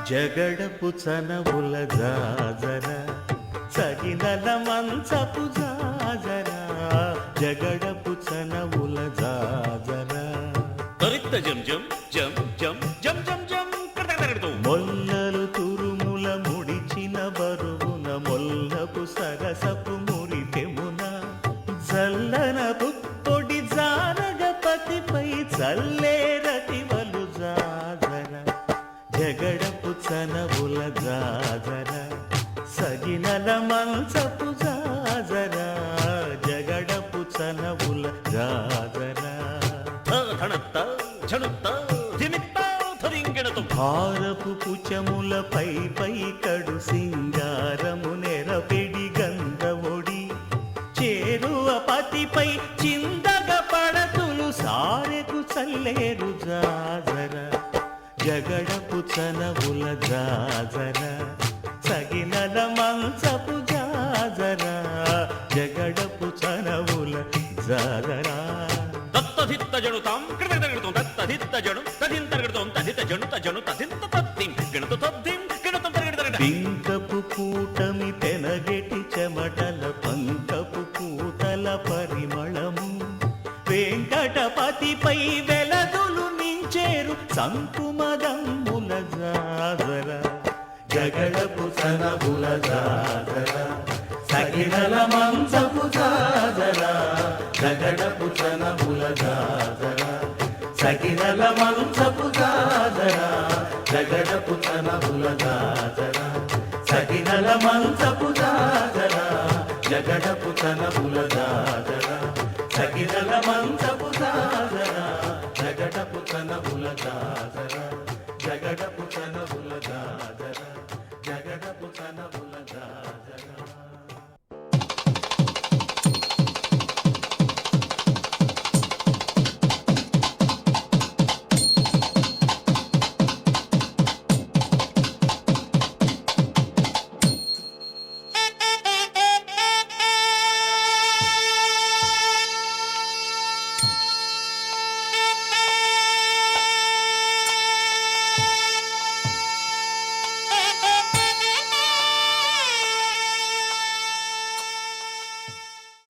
జగడపు చనవుల జాజర సగినల మంచపు జాజర జగడపు చనవుల జాజర తరిత్త జం జం జం జం జం జం జం కడతగడతూ మొల్లలు తురుముల ముడిచిన బరువున మొల్లపు సరసపు మురిపెమున జల్లనపు పొడి జానగపతిపై చల్లేరతివలు జాజర జగడపు చనవుల జాజర సగినల మంచపు జాజర జగడపు చనవుల జాజర ధనత్త ఝణుత్త ధిమిత్త ధరింగిణతు భారపు పుచముల పై పై కడు సింగారము నెరపెడి గంధవొడి చేరువ పతిపై చిందగ పడతులు సారెకు చల్లేరు జాజర జగడపు చనవుల జాజర సగినల మంచపు జాజర జగడపు చనవుల జాజర దత్తధిత్త జణుతాం కడతగడతూ దత్తధిత్త జణు తదింతరగడతూ తదిత జణు తజణు తదింత తద్దిం గణతు తద్దిం గణతం తరగడతగడ పింకపు కూటమి తెనగెటి చెమటల పంకపు కూతల పరిమళము వెంకటపతిపై వెలదులు నించేరు సంకుమదమ్ముల జాజర జగడపు చనవుల జాజర సగినల మంచపు జాజర జగడపు చనవుల జాజర సగినల మంచపు జాజర జగడపు చనవుల జాజర సగినల మంచపు జాజర జగడపు చనవుల జాజర